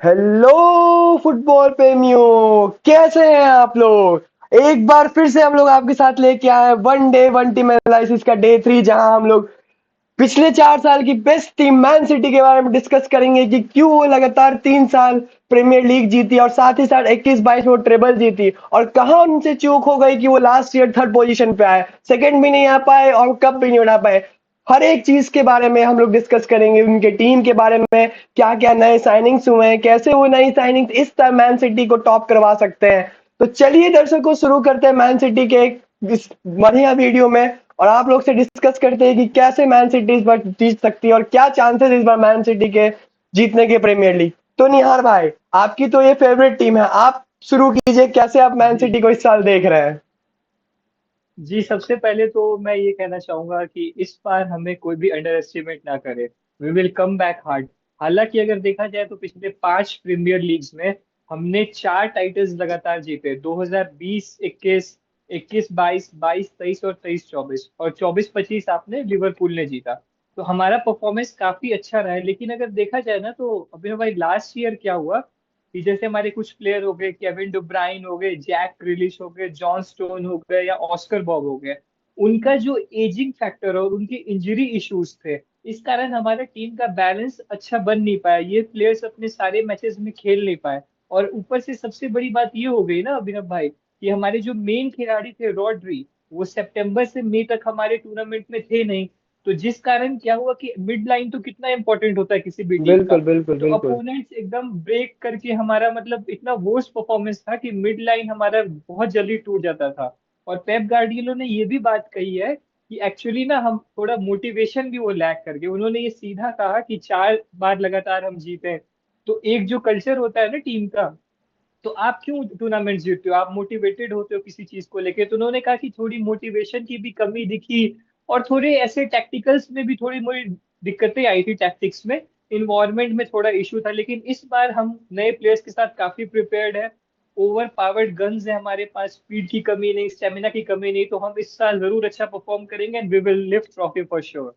Hello football प्रेमियों, कैसे हैं आप लोग। एक बार फिर से हम लोग आपके साथ लेके आए हैं one day one team analysis का डे 3, जहां हम लोग पिछले 4 साल की बेस्ट टीम मैन सिटी के बारे में डिस्कस करेंगे कि क्यों वो लगातार 3 साल प्रीमियर लीग जीती और साथ ही साथ 21-22 वो ट्रेबल जीती, और कहां उनसे चूक हो गई कि वो लास्ट ईयर थर्ड पोजीशन पे आए, सेकंड भी नहीं आ पाए और कप भी नहीं उठा पाए। हर एक चीज के बारे में हम लोग डिस्कस करेंगे, उनके टीम के बारे में, क्या क्या नए साइनिंग्स हुए हैं, कैसे वो नई साइनिंग्स इस तरह मैन सिटी को टॉप करवा सकते हैं। तो चलिए दर्शकों, शुरू करते हैं मैन सिटी के इस बढ़िया वीडियो में, और आप लोग से डिस्कस करते हैं कि कैसे मैन सिटी इस बार जीत सकती है और क्या चांसेस इस बार मैन सिटी के जीतने के प्रीमियर लीग। तो निहार भाई, आपकी तो ये फेवरेट टीम है, आप शुरू कीजिए, कैसे आप मैन जी सिटी को इस साल देख रहे हैं। जी, सबसे पहले तो मैं ये कहना चाहूंगा कि इस बार हमें कोई भी अंडर एस्टिमेट ना करे। We will come back hard. हालांकि अगर देखा जाए तो पिछले 5 प्रीमियर लीग्स में हमने 4 टाइटल्स लगातार जीते। 2020, 21, 21-22, 22-23 और 23-24, और 24-25 आपने लिवरपूल ने जीता। तो हमारा परफॉर्मेंस काफी अच्छा रहा है। लेकिन अगर देखा जाए ना तो अभी भाई लास्ट ईयर क्या हुआ कि जैसे हमारे कुछ प्लेयर हो गए, केविन डुब्राइन हो गए, जैक ग्रिलिश हो गए, जॉन स्टोन हो गए या ऑस्कर बॉब हो गए, उनका जो एजिंग फैक्टर और उनके इंजरी इश्यूज थे, इस कारण हमारे टीम का बैलेंस अच्छा बन नहीं पाया। ये प्लेयर्स अपने सारे मैचेस में खेल नहीं पाए। और ऊपर से सबसे बड़ी बात ये हो गई ना अभिनव भाई, कि हमारे जो मेन खिलाड़ी थे रॉड्री, वो सितंबर से मई तक हमारे टूर्नामेंट में थे नहीं। तो जिस कारण क्या हुआ कि मिड लाइन तो कितना इंपॉर्टेंट होता है किसी भी टीम का। बिल्कुल बिल्कुल तो बिल्कुल। अपोनेंट्स एकदम ब्रेक करके हमारा मतलब इतना वर्स्ट परफॉर्मेंस था कि मिड लाइन हमारा बहुत जल्दी टूट जाता था। और पेप गार्डियोलो ने ये भी बात कही है कि एक्चुअली ना हम थोड़ा मोटिवेशन भी वो लैक कर गए। उन्होंने ये सीधा कहा कि 4 बार लगातार हम जीते, तो एक जो कल्चर होता है ना टीम का, तो आप क्यों टूर्नामेंट जीतते हो, आप मोटिवेटेड होते हो किसी चीज को लेके। तो उन्होंने कहा कि थोड़ी मोटिवेशन की भी कमी दिखी, और थोड़े ऐसे टैक्टिकल्स में भी थोड़ी मोड़ी दिक्कतें आई थी। टैक्टिक्स में, इन्वायरमेंट में थोड़ा इशू था। लेकिन इस बार हम नए प्लेयर्स के साथ काफी प्रिपेयर्ड है। ओवर पावर्ड गन्स है हमारे पास, स्पीड की कमी नहीं, स्टेमिना की कमी नहीं। तो हम इस साल जरूर अच्छा परफॉर्म करेंगे and we will lift trophy for sure.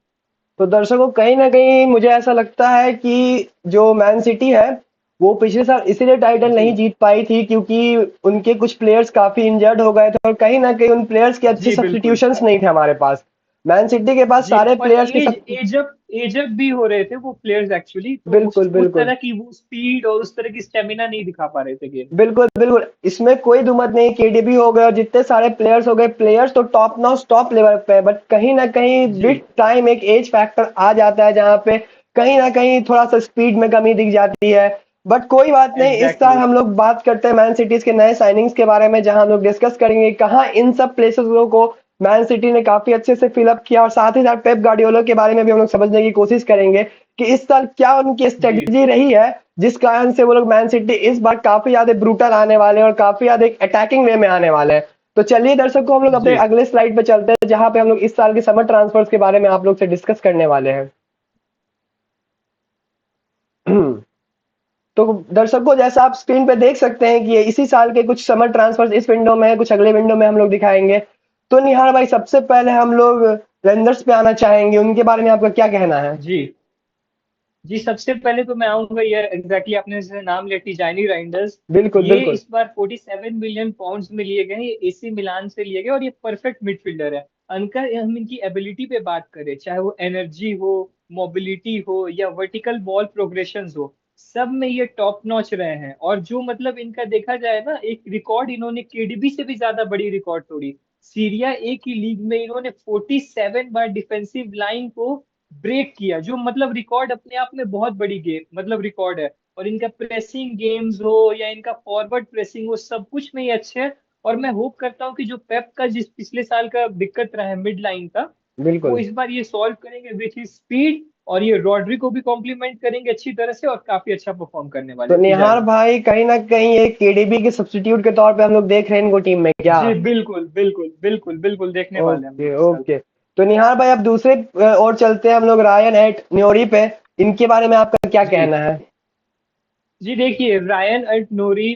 तो दर्शकों, कहीं ना कहीं मुझे ऐसा लगता है कि जो मैन सिटी है वो पिछले साल इसीलिए टाइटल नहीं जी जीत पाई थी क्योंकि उनके कुछ प्लेयर्स काफी इंजर्ड हो गए थे, और कहीं ना कहीं उन प्लेयर्स के अच्छे जी बिल्कुल। सब्स्टिट्यूशंस नहीं थे हमारे पास। मैन सिटी के पास जी, सारे और प्लेयर्स के एज सब। एजअप एजअप भी हो रहे थे वो प्लेयर्स एक्चुअली। तो बिल्कुल उस बिल्कुल तरह की वो स्पीड और उस तरह की स्टेमिना नहीं दिखा पा रहे थे गेम में। बिल्कुल बिल्कुल, इसमें कोई दुमत नहीं। केडीबी हो गए और जितने सारे प्लेयर्स हो गए, प्लेयर्स तो टॉप नॉच टॉप लेवल पे है, बट कहीं ना कहीं जी विद टाइम एक एज फैक्टर आ जाता है जहां पे कहीं ना कहीं थोड़ा सा स्पीड में कमी दिख जाती है। बट कोई बात नहीं, इस साल एग्जैक्टली। हम लोग बात करते हैं मैन सिटीज के नए साइनिंग्स के बारे में, जहां हम लोग डिस्कस करेंगे कहाँ इन सब प्लेसेस को मैन सिटी ने काफी अच्छे से फिलअप किया, और साथ ही साथ पेप गार्डियोला के बारे में भी हम लोग समझने की कोशिश करेंगे कि इस साल क्या उनकी जी स्ट्रेटजी रही है जिस कारण से वो लोग मैन सिटी इस बार काफी ज्यादा ब्रूटल आने वाले हैं और काफी ज्यादा एक अटैकिंग वे में आने वाले हैं। तो चलिए दर्शकों, हम लोग अपने जी अगले स्लाइड पे चलते हैं, जहां पे हम लोग इस साल के समर ट्रांसफर्स के बारे में आप लोग से डिस्कस करने वाले हैं। तो दर्शकों, जैसा आप स्क्रीन पे देख सकते हैं कि ये इसी साल के कुछ समर ट्रांसफर्स इस विंडो में है, कुछ अगले विंडो में हम लोग दिखाएंगे। तो निहार भाई, सबसे पहले हम लोग रेंजर्स पे आना चाहेंगे, उनके बारे में आपका क्या कहना है। जी जी, सबसे पहले तो मैं आऊंगा, ये एग्जैक्टली आपने जैसे नाम लिया टिजानी राइंडर्स। बिल्कुल ये बिल्कुल। इस बार 47 मिलियन पाउंड्स में लिए गए हैं। ये एसी मिलान से लिए गए और ये परफेक्ट मिडफील्डर है। अनका हम इनकी एबिलिटी पे बात करें, चाहे वो एनर्जी हो, मोबिलिटी हो या वर्टिकल बॉल प्रोग्रेशन हो, सब में ये टॉप नॉच रहे हैं। और जो मतलब इनका देखा जाए ना, एक रिकॉर्ड इन्होंने केडीबी से भी ज्यादा बड़ी रिकॉर्ड तोड़ी। सीरिया ए की लीग में इन्होंने 47 बार डिफेंसिव लाइन को ब्रेक किया, जो मतलब रिकॉर्ड अपने आप में बहुत बड़ी गेम मतलब रिकॉर्ड है। और इनका प्रेसिंग गेम्स हो या इनका फॉरवर्ड प्रेसिंग हो, सब कुछ में ये अच्छे हैं। और मैं होप करता हूँ कि जो पेप का जिस पिछले साल का दिक्कत रहा है मिड लाइन का, वो बिल्कुल। इस बार ये सॉल्व करेंगे विथ हिज स्पीड। और ये रॉड्री को भी कॉम्प्लीमेंट करेंगे अच्छी तरह से, और काफी अच्छा परफॉर्म करने तो वाले निहार तिजानी। भाई, कहीं ना कहीं एक केडीबी के सब्स्टिट्यूट के तौर पे हम लोग देख रहे हैं इनको टीम में, क्या। जी बिल्कुल बिल्कुल बिल्कुल बिल्कुल, देखने वाले हैं हम लोग ओके इस साल। ओके। तो निहार भाई, अब दूसरे और चलते हैं हम लोग रायन एट न्योरी पे, इनके बारे में आपका क्या जी कहना है। जी, देखिए रायन अल्ट नोरी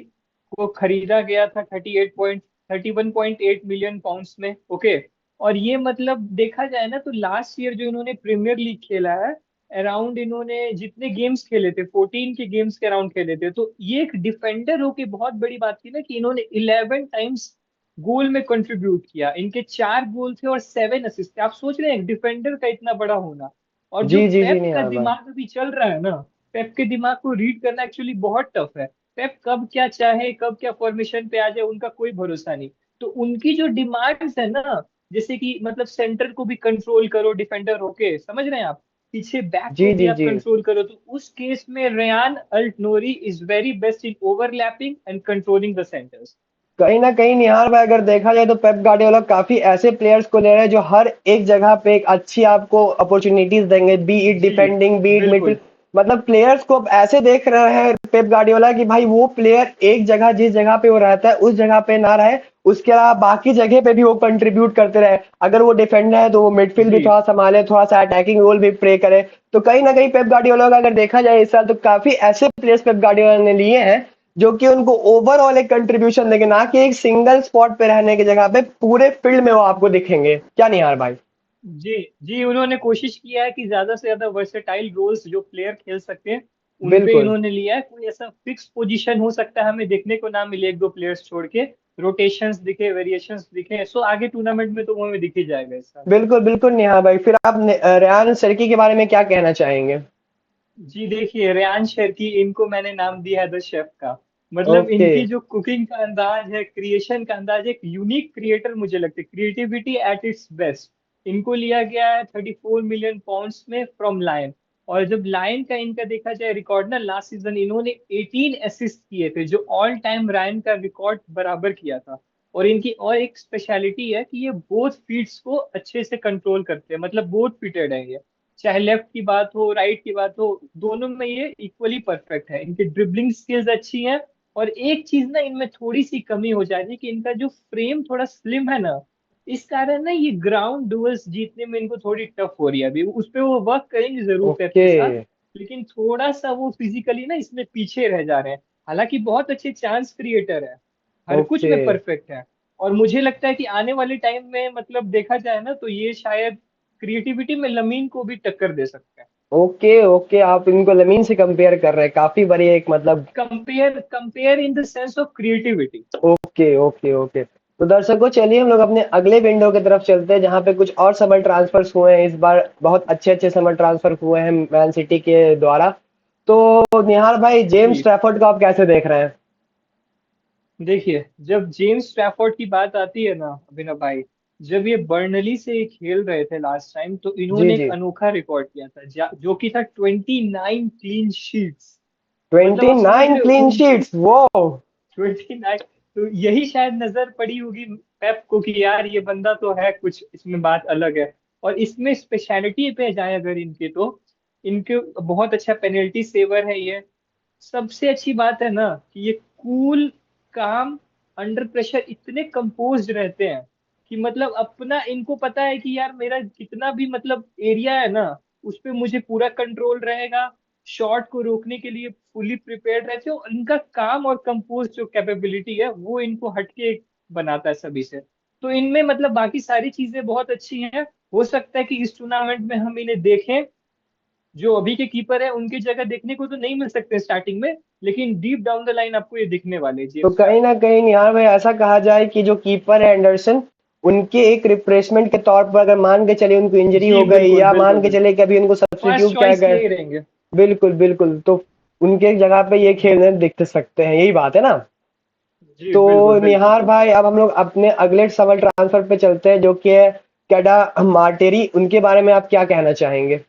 को खरीदा गया था 31.8 मिलियन पाउंड्स में। ओके। और ये मतलब देखा जाए ना तो लास्ट ईयर जो इन्होंने प्रीमियर लीग खेला है, अराउंड इन्होंने जितने गेम्स खेले थे 14 के गेम्स के अराउंड खेले थे, तो ये एक डिफेंडर होके बहुत बड़ी बात थी ना कि इन्होंने 11 टाइम्स गोल में कंट्रीब्यूट किया। इनके 4 गोल थे और 7 असिस्ट थे। आप सोच रहे हैं एक डिफेंडर का इतना बड़ा होना। और जो जी जी जी पेप का निहाल भाई। दिमाग अभी चल रहा है ना, पेप के दिमाग को रीड करना एक्चुअली बहुत टफ है। पेप कब क्या चाहे, कब क्या फॉर्मेशन पे आ जाए, उनका कोई भरोसा नहीं। तो उनकी जो डिमांड्स है ना, जैसे कि मतलब सेंटर को भी कंट्रोल करो डिफेंडर होके, समझ रहे हैं आप, पीछे बैक जी को भी जी आप जी। कंट्रोल करो, तो उस केस में Rayan Ait Nouri is very best in overlapping and controlling the centres. कहीं ना कहीं निहाल भाई अगर देखा जाए तो पेप गार्डियोला काफी ऐसे प्लेयर्स को ले रहे हैं जो हर एक जगह पे एक अच्छी आपको अपॉर्चुनिटीज देंगे, B it G defending B it midfield. बिल्कुल। मतलब प्लेयर्स को अब ऐसे देख रहे हैं पेप गार्डियोला कि भाई वो प्लेयर एक जगह जिस जगह पे वो रहता है उस जगह पे ना रहे, उसके अलावा बाकी जगह पे भी वो कंट्रीब्यूट करते रहे। अगर वो डिफेंडर है तो वो मिडफील्ड भी जी थोड़ा संभाले, थोड़ा सा अटैकिंग रोल भी प्ले करे। तो कहीं ना कहीं पेप गार्डियोला का अगर देखा जाए इस साल तो काफी ऐसे प्लेयर्स पेप गार्डियोला ने लिए हैं जो कि उनको ओवरऑल एक कंट्रीब्यूशन देंगे, ना कि एक सिंगल स्पॉट पे रहने की जगह पे पूरे फील्ड में वो आपको दिखेंगे। क्या नहीं यार भाई? जी जी, उन्होंने कोशिश किया है कि ज्यादा से ज्यादा वर्सेटाइल रोल्स जो प्लेयर खेल सकते हैं उन पे बिल्कुल इन्होंने लिया है। कोई ऐसा फिक्स पोजीशन हो सकता है हमें देखने को ना मिले, एक दो प्लेयर्स छोड़ के रोटेशंस दिखे, वेरिएशंस दिखे, सो आगे टूर्नामेंट में तो वो हमें दिख ही जाएगा इस साल। बिल्कुल बिल्कुल निहा भाई, फिर आप रेयान शर्की के बारे में क्या कहना चाहेंगे? जी देखिए, रेयान शेरकी, इनको मैंने नाम दिया है द शेफ का। मतलब ओके। इनकी जो कुकिंग का अंदाज है, क्रिएशन का अंदाज है, एक यूनिक क्रिएटर मुझे लगता है, क्रिएटिविटी एट इट्स बेस्ट। इनको लिया गया है 34 मिलियन पाउंड्स में फ्रॉम लायन। और जब लायन का इनका देखा जाए रिकॉर्ड ना, लास्ट सीजन इन्होंने 18 असिस्ट किए थे, जो ऑल टाइम रायन का रिकॉर्ड बराबर किया था। और इनकी और एक स्पेशलिटी है कि ये बोथ फीट्स को अच्छे से कंट्रोल करते हैं, मतलब बोथ फीटेड है ये। चाहे लेफ्ट की बात हो, राइट की बात हो, दोनों में ये इक्वली परफेक्ट है। इनकी ड्रिबलिंग स्किल्स अच्छी हैं। और एक चीज ना इनमें थोड़ी सी कमी हो जाती है कि इनका जो फ्रेम थोड़ा स्लिम है ना, इस कारण ना ये ग्राउंड डुअल्स जीतने में इनको थोड़ी टफ हो रही है। अभी उस पे वो वर्क करेंगे जरूर पेप ओके के साथ, लेकिन थोड़ा सा वो फिजिकली ना इसमें पीछे रह जा रहे हैं। हालांकि बहुत अच्छे चांस क्रिएटर है, हर कुछ ओके में परफेक्ट है। और मुझे लगता है कि आने वाले टाइम में मतलब देखा जाए ना, तो ये शायद क्रिएटिविटी में लमीन को भी टक्कर दे सकते हैं। ओके ओके, आप इनको लमीन से कंपेयर कर रहे हैं, काफी बड़ी एक मतलब। Compare compare in the sense of creativity. Okay okay okay. तो दर्शकों चलिए हम लोग अपने अगले विंडो की तरफ चलते हैं जहां पे कुछ और समर ट्रांसफर्स हुए हैं। इस बार बहुत अच्छे अच्छे समर ट्रांसफर हुए हैं मैन सिटी के द्वारा। तो निहार भाई, जेम्स जी ट्रैफोर्ड को आप कैसे देख रहे हैं? देखिए, जब जेम्स ट्रैफोर्ड की बात आती है ना अभिनव भाई, जब ये बर्नली से खेल रहे थे लास्ट टाइम, तो जी इन्होंने एक जी। अनोखा रिकॉर्ड किया था, जो कि था 29 क्लीन शीट्स। मतलब आप समझ 29 रहे हो क्लीन उनकी शीट्स, वो। 29। तो यही शायद नजर पड़ी होगी पेप को कि यार ये बंदा तो है कुछ, इसमें बात अलग है। और इसमें स्पेशलिटी पे जाए अगर इनके, तो इनके बहुत अच्छा पेनल्टी सेवर है ये। सबसे अच्छी बात है ना कि ये कूल, काम, अंडर प्रेशर इतने कंपोज्ड रहते हैं कि मतलब अपना इनको पता है कि यार मेरा कितना भी मतलब एरिया है ना, उस पे मुझे पूरा कंट्रोल रहेगा। शॉट को रोकने के लिए फुली प्रिपेयर्ड रहते हो। और इनका काम और कंपोज जो कैपेबिलिटी है वो इनको हटके बनाता है सभी से। तो इनमें मतलब बाकी सारी चीजें बहुत अच्छी हैं। हो सकता है कि इस टूर्नामेंट में हम इन्हें देखें, जो अभी के कीपर है उनकी जगह देखने को तो नहीं मिल सकते स्टार्टिंग में, लेकिन डीप डाउन द लाइन आपको ये दिखने वाले तो जेम्स कहीं ना ट्रैफोर्ड। कहीं निहार भाई ऐसा कहा जाए कि जो कीपर है एंडरसन, उनके एक रिप्लेसमेंट के तौर पर अगर मान के चले उनको इंजरी जी हो गई बिल्कुल या मान बिल्कुल के बिल्कुल। चले कि अभी उनको फर्स्ट सब्स्टिट्यूट किया चॉइस गया। यही रहेंगे। बिल्कुल बिल्कुल, तो उनके जगह पे ये खेलने दिख सकते हैं, यही बात है ना? जी तो बिल्कुल बिल्कुल निहार बिल्कुल। भाई अब हम लोग अपने अगले समर ट्रांसफर पे चलते हैं जो कि है कैडा मार्टेरी। उनके बारे में आप क्या कहना चाहेंगे?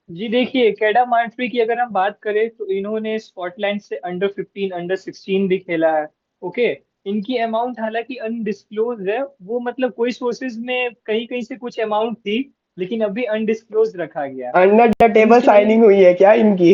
जी देखिए, केडा मार्ट्री की अगर हम बात करें तो इन्होंने स्कॉटलैंड से अंडर 15 अंडर 16 भी खेला है। ओके। इनकी अमाउंट हालांकि अनडिस्क्लोज है, वो मतलब कोई सोर्सेज में कहीं कहीं से कुछ अमाउंट थी, लेकिन अभी अनडिस्क्लोज रखा गया है। Under the table installing, signing हुई है क्या इनकी?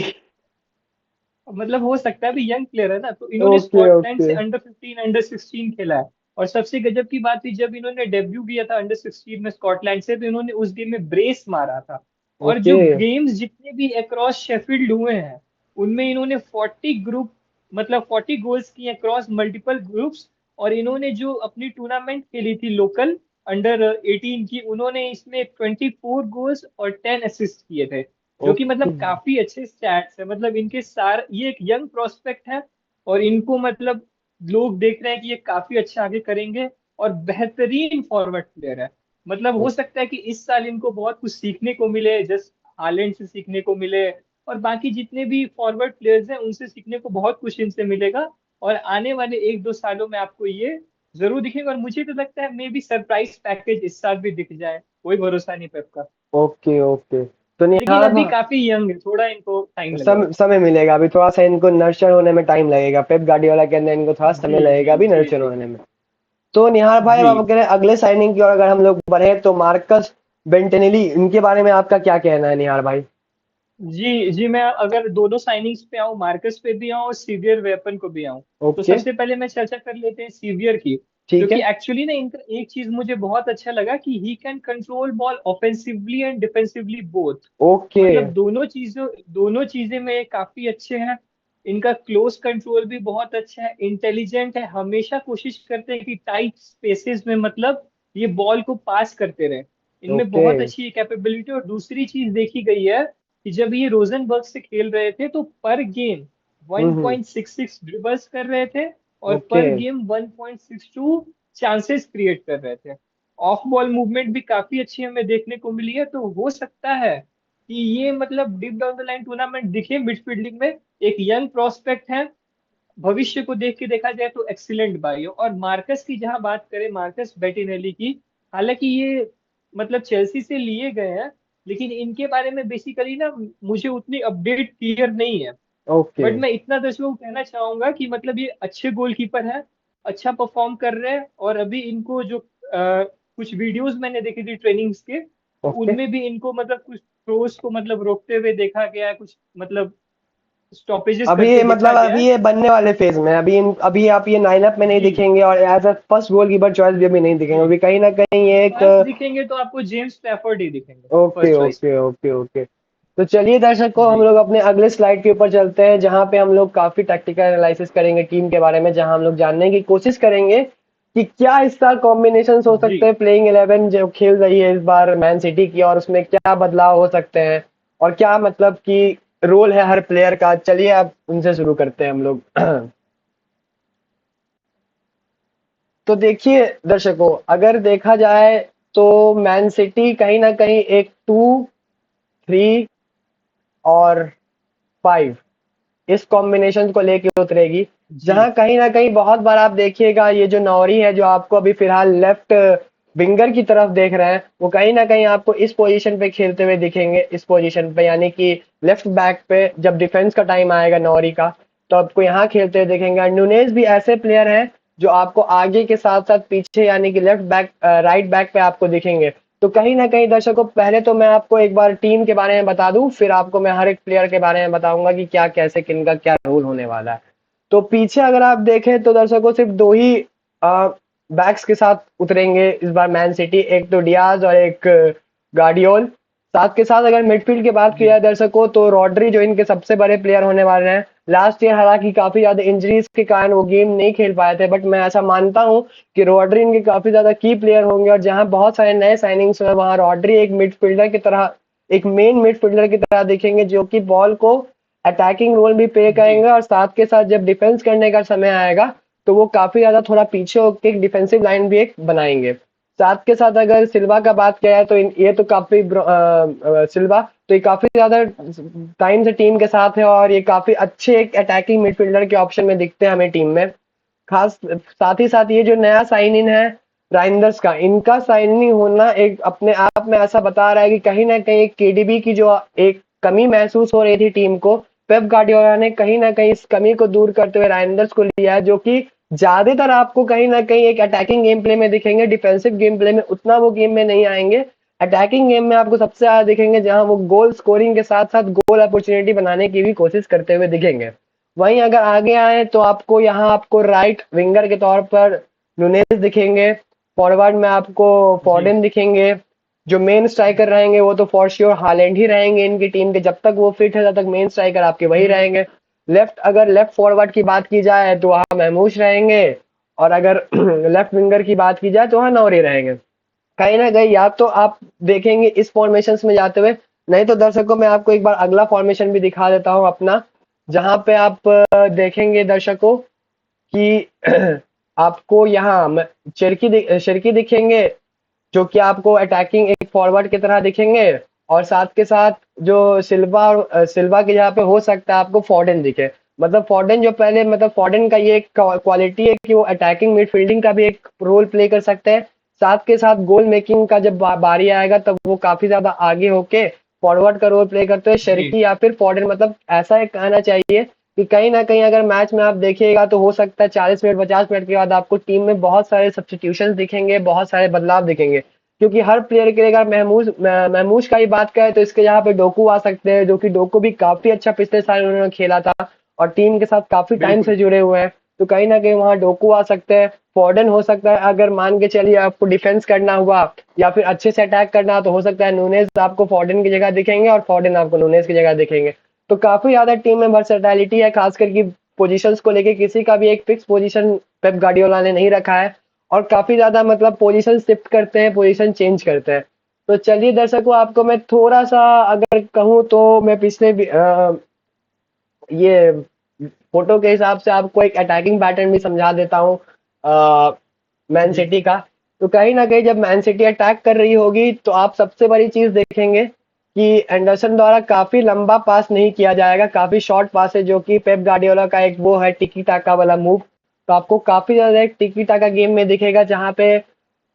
मतलब हो सकता है, अभी यंग प्लेयर है ना, तो इन्होंने ओके स्कॉटलैंड ओके। से अंडर 15 अंडर 16 खेला है। और सबसे गजब की बात थी, जब इन्होंने डेब्यू किया था अंडर 16 में स्कॉटलैंड से, तो इन्होंने उस गेम में ब्रेस मारा था। और ओके जो गेम्स जितने भी अक्रॉस शेफील्ड हुए हैं, उनमें इन्होंने 40 ग्रुप, मतलब 40 गोल्स किए अक्रॉस मल्टीपल ग्रुप्स। और इन्होंने जो अपनी टूर्नामेंट खेली थी लोकल अंडर 18 की, उन्होंने इसमें 24 गोल्स और 10 असिस्ट किए थे। जो कि ओके। मतलब काफी अच्छे स्टैट्स है। मतलब इनके सार ये एक यंग प्रोस्पेक्ट है, और इनको मतलब लोग देख रहे हैं कि ये काफी अच्छा आगे करेंगे, और बेहतरीन फॉरवर्ड प्लेयर है। मतलब हो सकता है कि इस साल इनको बहुत कुछ सीखने को मिले, जस्ट हालैंड से सीखने को मिले, और बाकी जितने भी फॉरवर्ड प्लेयर्स हैं उनसे सीखने को बहुत कुछ इनसे मिलेगा। और आने वाले 1-2 सालों में आपको ये जरूर दिखेगा, और मुझे तो लगता है मे बी सरप्राइज पैकेज इस साल भी दिख जाए, कोई भरोसा नहीं पेप का। Okay okay. तो लेकिन निहार अभी काफी यंग है, थोड़ा इनको टाइम लगेगा। समय मिलेगा अभी, थोड़ा सा इनको नर्चर होने में टाइम लगेगा, पेप गार्डियोला के अंदर इनको थोड़ा जी समय जी लगेगा अभी जी नर्चर जी होने में। तो निहार भाई, जी अब आप कह रहे हैं अगले साइनिंग की ओर अगर हम लोग बढ़े तो मार्कस बेंटेनेली, इनके बारे में आपका क्या कहना है निहार भाई? जी जी। मैं अगर दोनों साइनिंग्स पे आऊँ, मार्कस पे भी आऊँ और सीवियर वेपन को भी आऊँ, तो ओके। सबसे पहले मैं चर्चा कर लेते हैं सीवियर की। ठीक क्योंकि है। एक्चुअली ना इनका एक चीज मुझे बहुत अच्छा लगा कि he can control ball offensively and defensively both. Okay. मतलब दोनों चीजें में ये काफी अच्छे हैं। इनका क्लोज कंट्रोल भी बहुत अच्छा है, इंटेलिजेंट है, हमेशा कोशिश करते हैं कि टाइट स्पेसेस में मतलब ये बॉल को पास करते रहे। इनमें ओके। बहुत अच्छी कैपेबिलिटी। और दूसरी चीज देखी गई है कि जब ये रोजनबर्ग से खेल रहे थे तो पर गेम हम्म। 1.66 ड्रिबल्स कर रहे थे, और ओके। पर गेम 1.62 चांसेस क्रिएट कर रहे थे। ऑफ बॉल मूवमेंट भी काफी अच्छी हमें देखने को मिली है। तो हो सकता है कि ये मतलब deep down the line tournament दिखे मिडफील्डिंग में। एक यंग प्रोस्पेक्ट है, भविष्य को देख के देखा जाए तो एक्सीलेंट बाई हो। और मार्कस की जहां बात करें, मार्कस बेटिनेली की, हालांकि ये मतलब चेल्सी से लिए गए हैं, लेकिन इनके बारे में बेसिकली ना मुझे उतनी अपडेट क्लियर नहीं है। ओके। बट मैं इतना दर्शकों को कहना चाहूंगा कि मतलब ये अच्छे गोलकीपर है, अच्छा परफॉर्म कर रहे हैं। और अभी इनको जो कुछ वीडियोस मैंने देखी थी ट्रेनिंग्स के, तो ओके। उनमें भी इनको मतलब कुछ थ्रोस को मतलब रोकते हुए देखा गया है, कुछ मतलब स्टॉपेजेस अभी करते ये देखा मतलब गया अभी है। ये बनने वाले फेज में, अभी आप ये लाइनअप में नहीं जी, दिखेंगे और as a first goalkeeper choice भी अभी नहीं दिखेंगे, जी। अभी कहीं ना कहीं ये एक। फर्स्ट दिखेंगे तो आपको जेम्स स्टैफोर्ड ही दिखेंगे ओके फर्स्ट चॉइस ओके पे। Okay okay. तो चलिए दर्शकों, हम जी लोग अपने अगले स्लाइड के ऊपर चलते हैं, जहां पे हम लोग काफी टैक्टिकल एनालिसिस करेंगे टीम के बारे में, जहां हम लोग जानने की कोशिश करेंगे कि क्या इस साल कॉम्बिनेशन हो जी सकते हैं प्लेइंग 11 जो खेल रही है इस बार मैन सिटी की, और उसमें क्या बदलाव हो सकते हैं, और क्या मतलब कि रोल है हर प्लेयर का। चलिए अब उनसे शुरू करते हैं हम लोग। तो देखिए दर्शकों, अगर देखा जाए तो मैन सिटी कहीं ना कहीं एक 2-3 और 5 इस कॉम्बिनेशन को लेके उतरेगी, जी जहां कहीं ना कहीं बहुत बार आप देखिएगा ये जो नौरी है जो आपको अभी फिलहाल लेफ्ट विंगर की तरफ देख रहे हैं, वो कहीं ना कहीं आपको इस पोजीशन पे खेलते हुए दिखेंगे, इस पोजीशन पे यानी कि लेफ्ट बैक पे जब डिफेंस का टाइम आएगा नौरी का, तो आपको यहाँ खेलते हुए दिखेंगे। और नुनेज भी ऐसे प्लेयर हैं जो आपको आगे के साथ साथ पीछे यानी कि लेफ्ट बैक राइट बैक पे आपको दिखेंगे। तो कहीं ना कहीं दर्शकों, पहले तो मैं आपको एक बार टीम के बारे में बता दूं, फिर आपको मैं हर एक प्लेयर के बारे में बताऊंगा कि क्या कैसे किन का क्या रोल होने वाला है। तो पीछे अगर आप देखें तो दर्शकों, सिर्फ दो ही बैक्स के साथ उतरेंगे इस बार मैन सिटी, एक तो डियाज और एक गार्डियोल। साथ के साथ अगर मिडफील्ड की बात की जी जाए दर्शकों, तो रॉड्री जो इनके सबसे बड़े प्लेयर होने वाले हैं। लास्ट ईयर हालांकि काफी ज्यादा इंजरीज के कारण वो गेम नहीं खेल पाए थे, बट मैं ऐसा मानता हूं कि रॉड्री इनके काफी ज्यादा की प्लेयर होंगे, और जहां बहुत सारे नए साइनिंग्स हुए वहां रॉड्री एक मिडफील्डर की तरह, एक मेन मिडफील्डर की तरह दिखेंगे, जो कि बॉल को अटैकिंग रोल भी प्ले जी करेंगे, और साथ के साथ जब डिफेंस करने का समय आएगा तो वो काफी ज्यादा थोड़ा पीछे होकर एक डिफेंसिव लाइन भी एक बनाएंगे। साथ के साथ अगर सिल्वा का बात किया है तो ये तो काफी सिल्वा तो ये काफी ज्यादा टाइम से टीम के साथ है, और ये काफी अच्छे एक अटैकिंग मिडफील्डर के ऑप्शन में दिखते हैं हमें टीम में। खास साथ ही साथ ये जो नया साइन इन है राइंदर्स का, इनका साइन इन होना एक अपने आप में ऐसा बता रहा है कि कहीं ना कहीं केडीबी की जो एक कमी महसूस हो रही थी टीम को, पेप गार्डियोला ने कहीं ना कहीं इस कमी को दूर करते हुए राइंदर्स को लिया है, जो कि ज्यादातर आपको कहीं ना कहीं एक अटैकिंग गेम प्ले में दिखेंगे, डिफेंसिव गेम प्ले में उतना वो गेम में नहीं आएंगे। अटैकिंग गेम में आपको सबसे ज्यादा दिखेंगे, जहां वो गोल स्कोरिंग के साथ साथ गोल अपॉर्चुनिटी बनाने की भी कोशिश करते हुए दिखेंगे। वहीं अगर आगे आए तो आपको यहाँ आपको राइट विंगर के तौर पर नुनेज दिखेंगे, फॉरवर्ड में आपको जी फॉर्डन दिखेंगे, जो मेन स्ट्राइकर रहेंगे वो तो फॉर श्योर हालैंड ही रहेंगे इनकी टीम के, जब तक वो फिट है तब तक मेन स्ट्राइकर आपके वही हम्म रहेंगे। अगर लेफ्ट फॉरवर्ड की बात की जाए तो वहाँ महमूश रहेंगे, और अगर लेफ्ट विंगर की बात की जाए तो वहाँ नौरी रहेंगे। कहीं ना कहीं या तो आप देखेंगे इस फॉर्मेशन में जाते हुए नहीं तो दर्शकों मैं आपको एक बार अगला फॉर्मेशन भी दिखा देता हूँ अपना, जहाँ पे आप देखेंगे दर्शकों कि आपको यहाँ चिरकी दिखेंगे, जो कि आपको अटैकिंग एक फॉरवर्ड की तरह दिखेंगे। और साथ के साथ जो सिल्वा और सिल्वा की जगह पे हो सकता है आपको फॉर्डन दिखे। मतलब फॉर्डन जो पहले मतलब फॉर्डन का ये एक क्वालिटी है कि वो अटैकिंग मिडफील्डिंग का भी एक रोल प्ले कर सकते हैं। साथ के साथ गोल मेकिंग का जब बारी आएगा तब वो काफी ज्यादा आगे होके फॉरवर्ड का रोल प्ले करते हैं जी शर्की या फिर फॉर्डन। मतलब ऐसा एक कहना चाहिए कि कहीं ना कहीं अगर मैच में आप देखिएगा तो हो सकता है 40 मिनट 50 मिनट के बाद आपको टीम में बहुत सारे सब्स्टिट्यूशन दिखेंगे, बहुत सारे बदलाव दिखेंगे। क्योंकि हर प्लेयर के लिए अगर महमूज का ही बात करें तो इसके यहाँ पे डोकू आ सकते हैं, जो कि डोकू भी काफी अच्छा पिछले साल उन्होंने खेला था और टीम के साथ काफी टाइम से बिल्कुल। जुड़े हुए हैं। तो कहीं ना कहीं वहाँ डोकू आ सकते हैं। फॉर्डन हो सकता है, अगर मान के चलिए आपको डिफेंस करना हुआ या फिर अच्छे से अटैक करना हो तो हो सकता है नूनेज आपको फॉर्डन की जगह दिखेंगे और फॉर्डन आपको नूनेज की जगह दिखेंगे। तो काफी ज्यादा टीम में वर्सेटैलिटी है, खासकर की पोजीशंस को लेके किसी का भी एक फिक्स पोजीशन पेप गार्डियोला ने नहीं रखा है। और काफी ज्यादा मतलब पोजीशन शिफ्ट करते हैं, पोजीशन चेंज करते हैं। तो चलिए दर्शकों आपको मैं थोड़ा सा अगर कहूँ तो मैं ये फोटो के हिसाब से आपको एक अटैकिंग पैटर्न भी समझा देता हूँ मैन जी सिटी का। तो कहीं ना कहीं जब मैन सिटी अटैक कर रही होगी तो आप सबसे बड़ी चीज देखेंगे कि एंडरसन द्वारा काफी लंबा पास नहीं किया जाएगा, काफी शॉर्ट पास है, जो कि पेप गार्डियोला का एक वो है टिकी टाका वाला मूव। तो आपको काफी ज्यादा एक टिकी टाका गेम में दिखेगा, जहाँ पे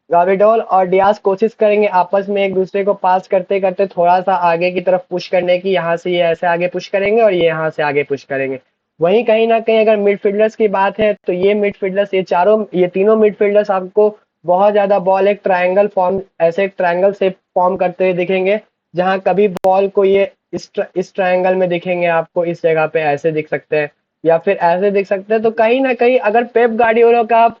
गाविडोल और डियास कोशिश करेंगे आपस में एक दूसरे को पास करते करते थोड़ा सा आगे की तरफ पुश करने की। यहाँ से ये ऐसे आगे पुश करेंगे और ये यहाँ से आगे पुश करेंगे। वहीं कहीं ना कहीं अगर मिडफील्डर्स की बात है तो ये मिडफील्डर्स ये तीनों मिडफील्डर्स आपको बहुत ज्यादा बॉल एक ट्रायंगल फॉर्म ऐसे एक ट्रायंगल से फॉर्म करते हुए दिखेंगे, जहां कभी बॉल को ये इस ट्रायंगल में दिखेंगे, आपको इस जगह पे ऐसे दिख सकते हैं या फिर ऐसे दिख सकते हैं। तो कहीं ना कहीं अगर पेप गार्डियोला का आप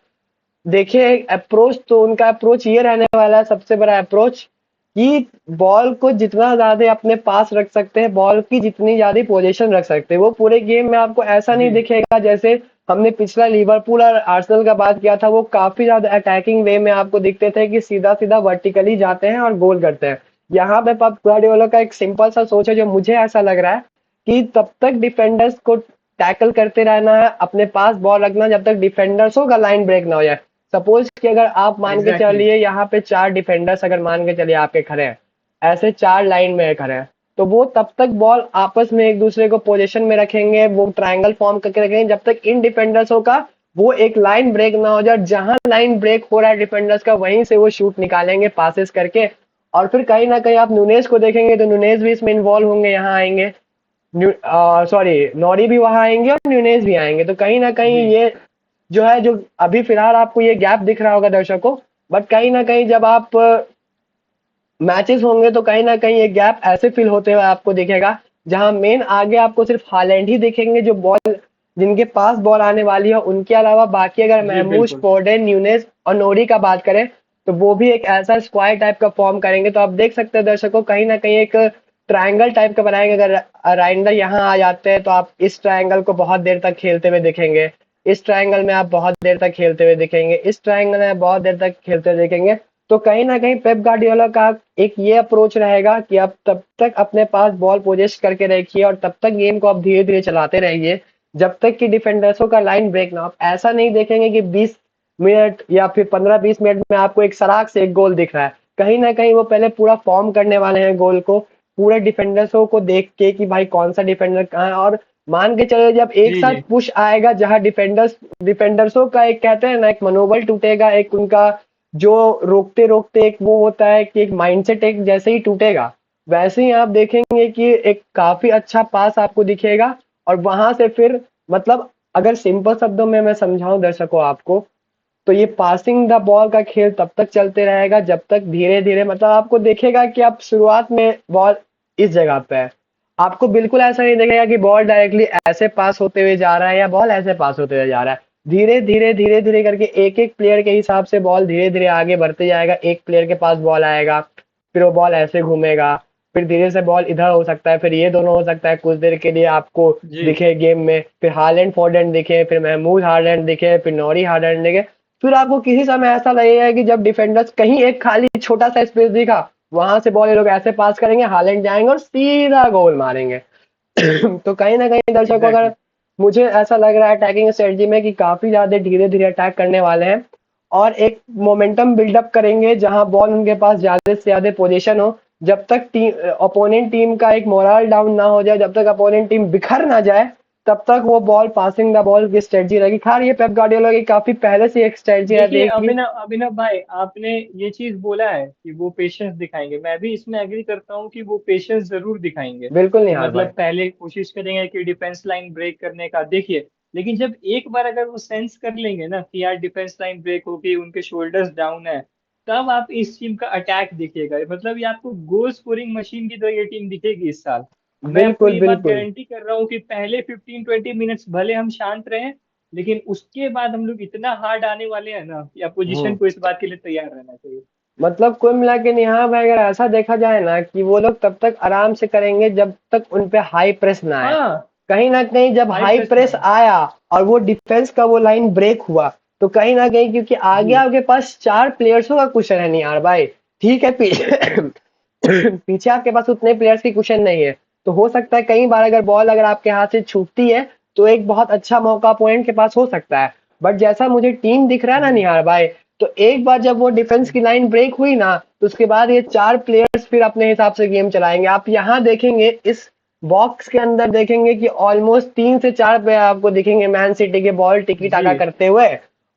देखिए अप्रोच, तो उनका अप्रोच ये रहने वाला है, सबसे बड़ा अप्रोच कि बॉल को जितना ज्यादा अपने पास रख सकते हैं, बॉल की जितनी ज्यादा पोजीशन रख सकते हैं, वो पूरे गेम में आपको ऐसा नहीं जी दिखेगा जैसे हमने पिछला लिवरपूल और आर्सेनल का बात किया था। वो काफी ज्यादा अटैकिंग वे में आपको दिखते थे कि सीधा सीधा वर्टिकली जाते हैं और गोल करते हैं। यहाँ पे पेप गार्डियोला का एक सिंपल सा सोच है, जो मुझे ऐसा लग रहा है कि तब तक डिफेंडर्स को टैकल करते रहना है, अपने पास बॉल रखना जब तक डिफेंडर्सों का लाइन ब्रेक ना हो जाए। सपोज कि अगर आप मान के एग्जैक्टली। चलिए यहाँ पे 4 डिफेंडर्स अगर मान के चलिए आपके खड़े हैं, ऐसे 4 लाइन में खड़े हैं, तो वो तब तक बॉल आपस में एक दूसरे को पोजीशन में रखेंगे, वो ट्रायंगल फॉर्म करके रखेंगे जब तक इन डिफेंडर्सों का वो एक लाइन ब्रेक ना हो जाए। जहां लाइन ब्रेक हो रहा है डिफेंडर्स का, वहीं से वो शूट निकालेंगे पासेस करके। और फिर कहीं ना कहीं आप नुनेज को देखेंगे तो नुनेज भी इसमें इन्वॉल्व होंगे, यहाँ आएंगे, सॉरी नॉरी भी वहां आएंगे और न्यूनेज भी आएंगे। तो कहीं ना कहीं जी ये जो है, जो अभी फिलहाल आपको ये गैप दिख रहा होगा दर्शकों, बट कहीं ना कहीं जब आप मैचेस होंगे तो कहीं ना कहीं ये गैप ऐसे फिल होते हुए आपको दिखेगा, जहां मेन आगे आपको सिर्फ हालैंड ही दिखेंगे जो बॉल जिनके पास बॉल आने वाली है। उनके अलावा बाकी अगर जी महमूज, बिल्कुल। फोर्डन, न्यूनेस और नोरी का बात करें तो वो भी एक ऐसा स्क्वायर टाइप का फॉर्म करेंगे। तो आप देख सकते हैं दर्शकों, कहीं ना कहीं एक ट्रायंगल टाइप का बनाएंगे। अगर राइंडर यहाँ आ जाते हैं तो आप इस ट्रायंगल को बहुत देर तक खेलते हुए दिखेंगे, इस ट्रायंगल में आप बहुत देर तक खेलते हुए दिखेंगे, इस ट्रायंगल में आप बहुत देर तक खेलते हुए दिखेंगे। तो कहीं ना कहीं पेप गार्डियोला का एक ये अप्रोच रहेगा कि आप तब तक अपने पास बॉल पोजेस करके रखिए और तब तक गेम को आप धीरे धीरे चलाते रहिए जब तक कि डिफेंडर्सों का लाइन ब्रेक ना हो। आप ऐसा नहीं देखेंगे कि 20 मिनट या फिर 15-20 मिनट में आपको एक सराग से एक गोल दिख रहा है। कहीं ना कहीं वो पहले पूरा फॉर्म करने वाले हैं गोल को, पूरे डिफेंडर्सों को देख के कि भाई कौन सा डिफेंडर कहाँ है। और मान के चलो जब एक जी साथ जी पुश आएगा, जहां डिफेंडर्सों का एक कहते हैं ना एक मनोबल टूटेगा, एक उनका जो रोकते रोकते एक वो होता है कि एक माइंडसेट एक जैसे ही टूटेगा, वैसे ही आप देखेंगे कि एक काफी अच्छा पास आपको दिखेगा। और वहां से फिर मतलब अगर सिंपल शब्दों में मैं समझाऊं दर्शकों आपको, तो ये पासिंग द बॉल का खेल तब तक चलते रहेगा जब तक धीरे धीरे मतलब आपको देखेगा कि आप शुरुआत में बॉल इस जगह पे है, आपको बिल्कुल ऐसा नहीं दिखेगा कि बॉल डायरेक्टली ऐसे पास होते हुए जा रहा है या बॉल ऐसे पास होते हुए जा रहा है। धीरे धीरे करके एक एक प्लेयर के हिसाब से बॉल धीरे धीरे आगे बढ़ते जाएगा। एक प्लेयर के पास बॉल आएगा, फिर वो बॉल ऐसे घूमेगा, फिर धीरे से बॉल इधर हो सकता है, फिर ये दोनों हो सकता है कुछ देर के लिए आपको जी दिखे गेम में, फिर हालैंड फोर्डेन दिखे, फिर महमूद हालैंड दिखे, फिर नौरी हालैंड दिखे। फिर आपको किसी समय ऐसा लगेगा कि जब डिफेंडर्स कहीं एक खाली छोटा सा स्पेस दिखा, वहां से बॉल ये लोग ऐसे पास करेंगे, हालैंड जाएंगे और सीधा गोल मारेंगे। तो कहीं ना कहीं दर्शकों, एग्जैक्टली। अगर मुझे ऐसा लग रहा है अटैकिंग स्ट्रेटजी में कि काफी ज्यादा धीरे धीरे अटैक करने वाले हैं और एक मोमेंटम बिल्डअप करेंगे जहां बॉल उनके पास ज्यादा से ज्यादा पोजीशन हो। जब तक टीम अपोनेंट टीम का एक मोरल डाउन ना हो जाए, जब तक अपोनेंट टीम बिखर ना जाए, तब तक वो बॉल पासिंग द बॉल की स्ट्रेटजी रहेगी। खैर ये पेप गार्डियोला की काफी पहले से एक स्ट्रेटजी रहती देखिए है कि अभिनव अभिनव भाई, आपने ये चीज बोला है कि वो पेशेंस दिखाएंगे, मैं भी इसमें एग्री करता हूँ कि वो पेशेंस जरूर दिखाएंगे बिल्कुल कि निहार भाई। मतलब पहले कोशिश करेंगे कि डिफेंस लाइन ब्रेक करने का, देखिए। लेकिन जब एक बार अगर वो सेंस कर लेंगे ना कि यार डिफेंस लाइन ब्रेक होगी, उनके शोल्डर्स डाउन है, तब आप इस टीम का अटैक दिखेगा, मतलब ये आपको गोल स्कोरिंग मशीन की तरह ये टीम दिखेगी इस साल। मैं आपको बिल्कुल ये बात बिल्कुल। गारंटी कर रहा हूँ कि पहले 15-20 मिनट्स भले हम शांत रहे, लेकिन उसके बाद हम लोग इतना हार्ड आने वाले हैं ना कि अपोजिशन हम्म। को इस बात के लिए तैयार रहना चाहिए। मतलब कुल मिला के निहार भाई, अगर ऐसा देखा जाए ना कि वो लोग तब तक आराम से करेंगे जब तक उन पे हाई प्रेस ना आए। हाँ, कहीं ना कहीं जब हाई हाई प्रेस प्रेस में। आया और वो डिफेंस का वो लाइन ब्रेक हुआ, तो कहीं ना कहीं क्योंकि आगे जी आपके पास चार प्लेयर्सों का कुशन है निहार भाई। ठीक है, पीछे पीछे आपके पास उतने प्लेयर्स की कुशन नहीं है। तो हो सकता है कई बार अगर बॉल अगर आपके हाथ से छूटती है, तो एक बहुत अच्छा मौका अपोनेंट के पास हो सकता है। बट जैसा मुझे टीम दिख रहा है ना जी निहार भाई, तो एक बार जब वो डिफेंस की लाइन ब्रेक हुई ना, तो उसके बाद ये चार प्लेयर्स फिर अपने हिसाब से गेम चलाएंगे। आप यहाँ देखेंगे इस बॉक्स के अंदर देखेंगे कि ऑलमोस्ट 3 से 4 प्लेयर आपको दिखेंगे मैन सिटी के बॉल टिकी जी। टाका करते हुए।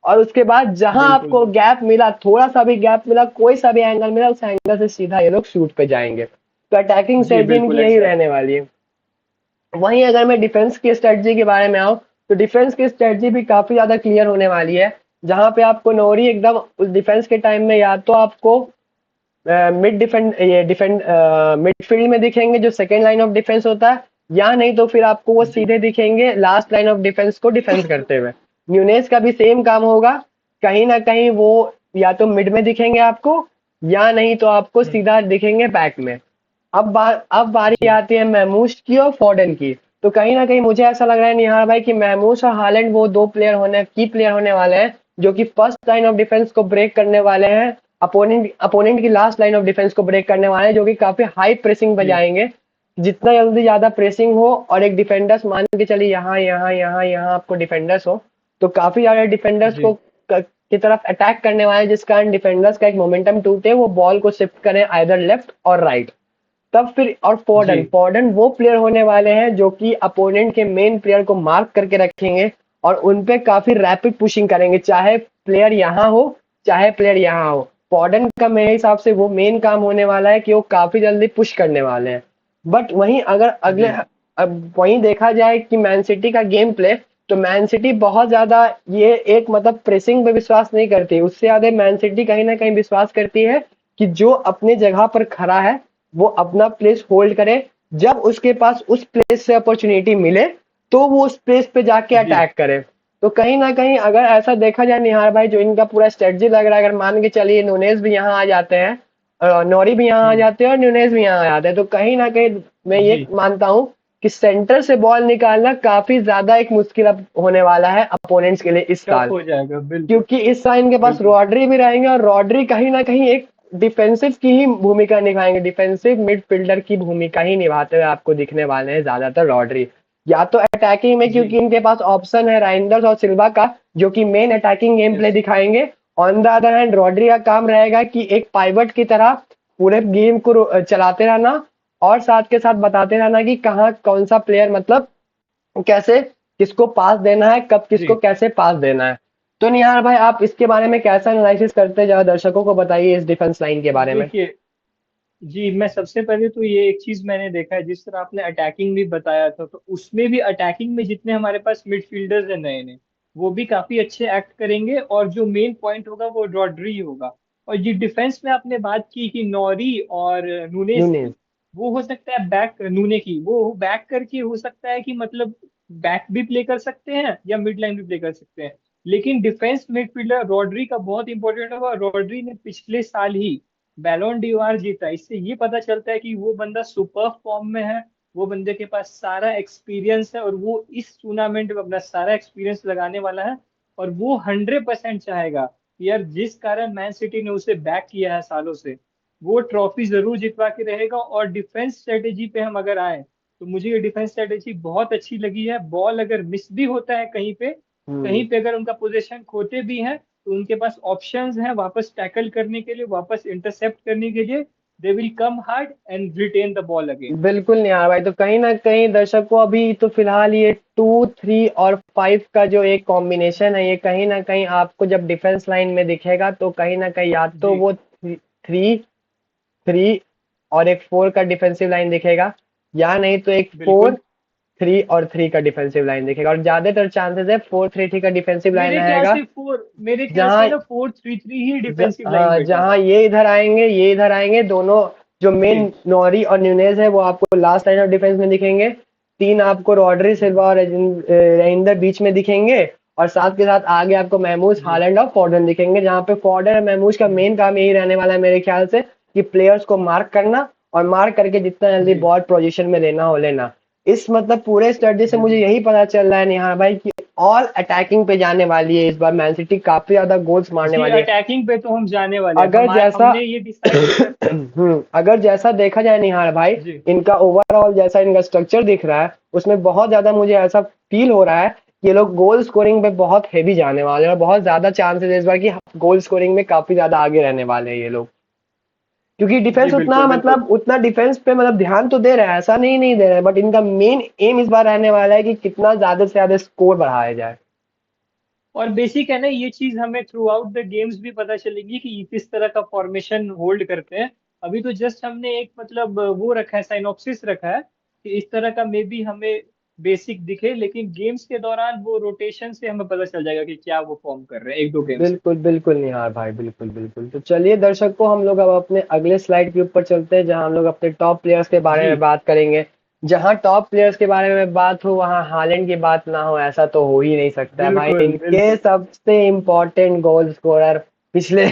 और उसके बाद जहां बिल्कुल आपको बिल्कुल। गैप मिला, थोड़ा सा भी गैप मिला, कोई सा भी एंगल मिला, उस एंगल से सीधा ये लोग शूट पे जाएंगे। तो अटैकिंग जी स्ट्रेटजी इनकी बिल्कुल यही एग्जैक्टली। रहने वाली है। वहीं अगर मैं डिफेंस की स्ट्रेटजी के बारे में आऊं, तो डिफेंस की स्ट्रेटजी भी काफी ज्यादा क्लियर होने वाली है। जहां पे आपको नोरी एकदम उस डिफेंस के टाइम में या तो आपको मिड डिफेंड ये डिफेंड मिडफील्ड में दिखेंगे जो सेकंड लाइन ऑफ डिफेंस होता है, या नहीं तो फिर आपको वो जी सीधे दिखेंगे लास्ट लाइन ऑफ डिफेंस को डिफेंस करते हुए। न्यूनेस का भी सेम काम होगा। कहीं ना कहीं वो या तो मिड में दिखेंगे आपको, या नहीं तो आपको हम्म, सीधा दिखेंगे बैक में। अब बारी जी आती है महमूश की और फॉर्डन की। तो कहीं ना कहीं मुझे ऐसा लग रहा है निहार भाई कि महमूश और हालैंड वो दो प्लेयर होने की प्लेयर होने वाले हैं जो कि फर्स्ट लाइन ऑफ डिफेंस को ब्रेक करने वाले हैं। अपोनेंट अपोनेंट की लास्ट लाइन ऑफ डिफेंस को ब्रेक करने वाले हैं, जो कि काफी हाई प्रेसिंग जी बजाएंगे। जितना जल्दी ज्यादा प्रेसिंग हो और एक डिफेंडर्स मान के चलिए यहाँ यहाँ यहाँ यहाँ आपको डिफेंडर्स हो, तो काफी ज्यादा डिफेंडर्स को जी की तरफ अटैक करने वाले, जिस कारण डिफेंडर्स का एक मोमेंटम टूटे, वो बॉल को शिफ्ट करें आइदर लेफ्ट और राइट। तब फिर और जी फॉर्डन फॉर्डन वो प्लेयर होने वाले हैं जो कि अपोनेंट के मेन प्लेयर को मार्क करके रखेंगे और उन पे काफी रैपिड पुशिंग करेंगे, चाहे प्लेयर यहाँ हो चाहे प्लेयर यहाँ हो। फॉर्डन का मेरे हिसाब से वो मेन काम होने वाला है कि वो काफी जल्दी पुश करने वाले हैं। बट वहीं अगर अगले जी अब वहीं देखा जाए कि मैन सिटी का गेम प्ले, तो मैन सिटी बहुत ज्यादा ये एक मतलब प्रेसिंग पे विश्वास नहीं करती। उससे ज्यादा मैन सिटी कहीं ना कहीं विश्वास करती है कि जो अपने जगह पर खड़ा है वो अपना प्लेस होल्ड करे। जब उसके पास उस प्लेस से अपॉर्चुनिटी मिले, तो वो उस प्लेस पे जाके जी अटैक करे। तो कहीं ना कहीं अगर ऐसा देखा जाए निहार भाई, जो इनका पूरा स्ट्रेटजी लग रहा है, अगर मान के चलिए नुनेज भी यहाँ आ जाते हैं, नौरी भी यहाँ आ हम्म, जाते हैं और न्यूनेज भी यहाँ आ जाते हैं, तो कहीं ना कहीं मैं ये जी मानता हूँ कि सेंटर से बॉल निकालना काफी ज्यादा एक मुश्किल अब होने वाला है अपोनेंट्स के लिए इस टफ साल। हो जाएगा, बिल्कुल क्योंकि इस साल इनके पास बिल्कुल। रॉड्री भी रहेंगे और रॉड्री कहीं ना कहीं एक डिफेंसिव की ही भूमिका निभाएंगे, डिफेंसिव मिडफील्डर की भूमिका ही निभाते हुए आपको दिखने वाले हैं ज्यादातर रॉड्री। या तो अटैकिंग में, जी क्योंकि इनके पास ऑप्शन है राइंडर्स और सिल्वा का, जो कि मेन अटैकिंग गेम प्ले यस दिखाएंगे। On the other hand Rodri का काम रहेगा कि एक पाइवट की तरह पूरे गेम को चलाते रहना और साथ के साथ बताते रहना कि कहाँ कौन सा प्लेयर मतलब कैसे किसको पास देना है, कब किसको जी। कैसे पास देना है। तो निहार भाई, आप इसके बारे में कैसा एनालिसिस करते हैं, जरा दर्शकों को बताइए इस डिफेंस लाइन के बारे में। देखिए जी, मैं सबसे पहले तो ये एक चीज मैंने देखा है, जिस तरह आपने अटैकिंग भी बताया था, तो उसमें भी अटैकिंग में जितने हमारे पास मिडफील्डर्स हैं नए नए, वो भी काफी अच्छे एक्ट करेंगे, और जो मेन पॉइंट होगा वो रॉड्री होगा। और ये डिफेंस में आपने बात की कि नौरी और नूनेज यूनिस। की, वो हो सकता है बैक, नूने की वो बैक करके हो सकता है कि मतलब बैक भी प्ले कर सकते हैं या मिड लाइन भी प्ले कर सकते हैं। लेकिन डिफेंस मिडफील्डर रॉड्री का बहुत इंपॉर्टेंट होगा। रॉड्री ने पिछले साल ही बैलोन डीओआर जीता, इससे ये पता चलता है कि वो बंदा सुपर फॉर्म में है। वो बंदे के पास सारा एक्सपीरियंस है और वो इस टूर्नामेंट में अपना सारा एक्सपीरियंस लगाने वाला है। और वो 100% चाहेगा कि यार जिस कारण मैन सिटी ने उसे बैक किया है सालों से, वो ट्रॉफी जरूर जितवा के रहेगा। और डिफेंस स्ट्रेटेजी पे हम अगर आए तो मुझे ये डिफेंस स्ट्रेटेजी बहुत अच्छी लगी है। बॉल अगर मिस भी होता है हम्म। कहीं पे अगर उनका पोजीशन खोते भी हैं, तो उनके पास ऑप्शंस हैं वापस टैकल करने के लिए, वापस इंटरसेप्ट करने के लिए। They will come hard and retain the ball again. बिल्कुल नहीं यार भाई, तो कहीं ना कहीं दर्शक को अभी तो फिलहाल ये 2, 3 और 5 का जो एक कॉम्बिनेशन है, ये कहीं ना कहीं आपको जब डिफेंस लाइन में दिखेगा तो कहीं ना कहीं या तो जी वो 3, 3 और एक 4 का डिफेंसिव लाइन दिखेगा, या नहीं तो एक फोर बिल्कुल। थ्री और थ्री का डिफेंसिव लाइन दिखेगा। और ज्यादातर चांसेस है 4-3-3 का डिफेंसिव लाइन रहेगा। मेरे ख्याल से जहां ना 4-3-3 ही डिफेंसिव लाइन हाँ, बेटर जहाँ है। ये इधर आएंगे, ये इधर आएंगे, दोनों जो मेन जी नौरी और न्यूनेज है वो आपको लास्ट लाइन ऑफ डिफेंस में दिखेंगे। 3 आपको रॉड्री सिल्वा और रेंडर बीच में दिखेंगे। और साथ के साथ आगे आपको महमूज, जी। हालैंड और फॉर्डन दिखेंगे, जहाँ पे फॉर्डन और महमूज का हम्म, मेन काम यही रहने वाला है मेरे ख्याल से, कि प्लेयर्स को मार्क करना, और मार्क करके जितना जल्दी जी बॉल पोजीशन में लेना हो लेना। इस मतलब पूरे स्टडी से मुझे बिल्कुल। यही पता चल रहा है निहार भाई कि ऑल अटैकिंग पे जाने वाली है इस बार, मैन सिटी काफी ज्यादा गोल्स मारने जी वाली है। अटैकिंग पे तो हम जाने वाले हैं। अगर जैसा हमने ये डिसाइड किया। अगर जैसा देखा जाए निहार भाई, जी इनका ओवरऑल जैसा इनका स्ट्रक्चर दिख रहा है, उसमें बहुत ज्यादा मुझे ऐसा फील हो रहा है कि ये लोग गोल स्कोरिंग पे बहुत हेवी जाने वाले हैं, और बहुत ज्यादा चांसेस है इस बार कि गोल स्कोरिंग में काफी ज्यादा आगे रहने वाले हैं ये लोग। क्योंकि जी डिफेंस उतना बिल्कुल बिल्कुल। मतलब उतना डिफेंस पे मतलब ध्यान तो दे रहा है, ऐसा नहीं दे रहा है, बट इनका मेन एम इस बार रहने वाला है कि कितना ज्यादा से ज्यादा स्कोर बढ़ाया जाए। और बेसिक है ना, ये चीज हमें थ्रू आउट द गेम्स भी पता चलेगी कि ये किस तरह का फॉर्मेशन होल्ड करते हैं। अभी तो जस्ट हमने एक मतलब वो रखा है, साइनॉप्सिस रखा है कि इस तरह का मे बी हमें बेसिक दिखे, लेकिन गेम्स के दौरान वो रोटेशन से हमें पता चल जाएगा कि क्या वो फॉर्म कर रहे हैं एक दो गेम्स में। बिल्कुल बिल्कुल निहार भाई, बिल्कुल बिल्कुल। तो चलिए दर्शक को हम लोग अब अपने अगले स्लाइड के ऊपर चलते हैं, जहां हम लोग अपने टॉप प्लेयर्स के बारे जी में बात करेंगे। जहां टॉप प्लेयर्स के बारे में बात हो वहां हालैंड की बात ना हो, ऐसा तो हो ही नहीं सकता है भाई। बिल्कुल इनके बिल्कुल। सबसे इम्पोर्टेंट गोल स्कोरर पिछले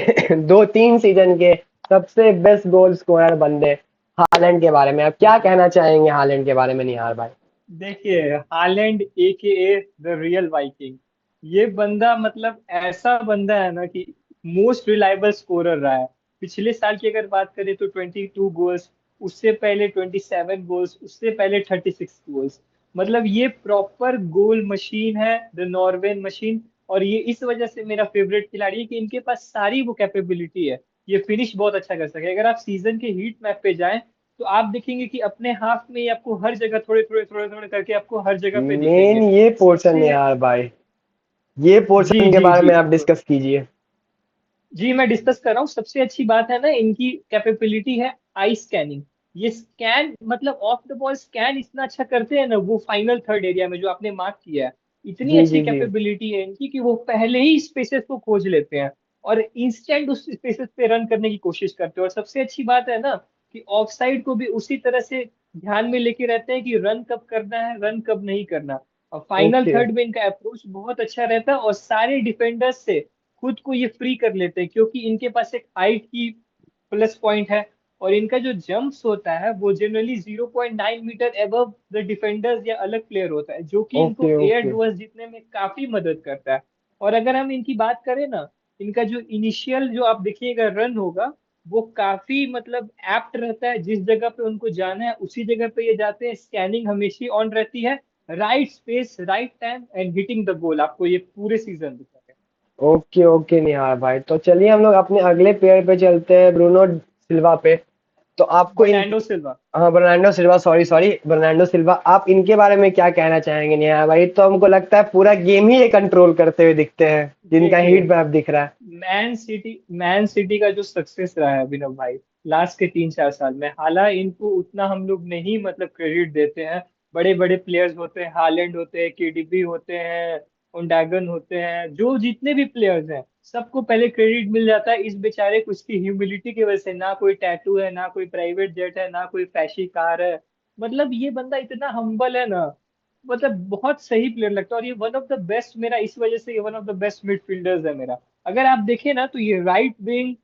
2-3 सीजन के सबसे बेस्ट गोल स्कोरर बंदे हालैंड के बारे में आप क्या कहना चाहेंगे हालैंड के बारे में निहार भाई? देखिए हालैंड ए के द रियल वाइकिंग, ये बंदा मतलब ऐसा बंदा है ना कि मोस्ट रिलायबल स्कोरर रहा है। पिछले साल की अगर बात करें तो 22 गोल्स, उससे पहले 27 गोल्स, उससे पहले 36 गोल्स। मतलब ये प्रॉपर गोल मशीन है, द नॉर्वेन मशीन। और ये इस वजह से मेरा फेवरेट खिलाड़ी है कि इनके पास सारी वो कैपेबिलिटी है। ये फिनिश बहुत अच्छा कर सके। अगर आप सीजन के हीट मैप पे जाएं तो आप देखेंगे कि अपने हाफ में ही आपको हर जगह थोड़े थोड़े थोड़े थोड़े करके आपको हर जगह पे मेन दिखेंगे। ये पोर्शन सबसे निहार भाई, ये जी पोर्शन के जी बारे जी में आप बिल्कुल। डिस्कस कीजिए। जी मैं डिस्कस कर रहा हूँ। सबसे अच्छी बात है ना इनकी कैपेबिलिटी है आई स्कैनिंग। ये स्कैन मतलब ऑफ द बॉल स्कैन इतना अच्छा करते हैं ना, वो फाइनल थर्ड एरिया में जो आपने मार्क किया है, इतनी जी अच्छी जी जी। कैपेबिलिटी है इनकी कि वो पहले ही स्पेसेस को खोज लेते हैं और इंस्टेंट उस स्पेसेस पे रन करने की कोशिश करते हैं। और सबसे अच्छी बात है ना कि ऑफ साइड को भी उसी तरह से ध्यान में लेके रहते हैं कि रन कब करना है, रन कब नहीं करना। और फाइनल ओके। थर्ड में इनका अप्रोच बहुत अच्छा रहता है और सारे डिफेंडर्स से खुद को ये फ्री कर लेते हैं, क्योंकि इनके पास एक हाइट की प्लस पॉइंट है। और इनका जो जंप्स होता है वो generally 0.9 metre above the defenders या अलग प्लेयर होता है, जो कि इनको ओके एयर ओके। डुअल्स जीतने में काफी मदद करता है। और अगर हम इनकी बात करें ना, इनका जो इनिशियल जो आप देखिएगा रन होगा, वो काफी मतलब एप्ट रहता है। जिस जगह पे उनको जाना है उसी जगह पे ये जाते हैं। स्कैनिंग हमेशा ऑन रहती है। Right space right time and hitting the goal, आपको ये पूरे सीजन दिखा है। ओके ओके निहार भाई, तो चलिए हम लोग अपने अगले पेयर पे चलते हैं, ब्रूनो सिल्वा पे। तो आपको इन बर्नार्डो सिल्वा। हाँ, Bernardo Silva, sorry sorry, Bernardo Silva, आप इनके बारे में क्या कहना चाहेंगे निहार भाई? तो हमको लगता है पूरा गेम ही ये कंट्रोल करते हुए दिखते हैं, जिनका देखिए हीट मैप दिख रहा है। मैन सिटी का जो सक्सेस रहा है अभिनव भाई लास्ट के 3-4 साल में, हालांकि इनको उतना हम लोग नहीं मतलब क्रेडिट देते हैं। बड़े बड़े प्लेयर्स होते हैं, हालैंड होते हैं, केडीबी होते हैं, उंडागन होते हैं, जो जितने भी प्लेयर्स हैं सबको पहले क्रेडिट मिल जाता है। इस बेचारे को इसकी ह्यूमिलिटी की वजह से, ना कोई टैटू है, ना कोई प्राइवेट जेट है, ना कोई फैशी कार है। मतलब ये बंदा इतना हम्बल है ना, मतलब बहुत सही प्लेयर लगता है। और ये वन ऑफ द बेस्ट, मेरा इस वजह से ये one of the best midfielders है मेरा। अगर आप देखें ना तो ये राइट विंग,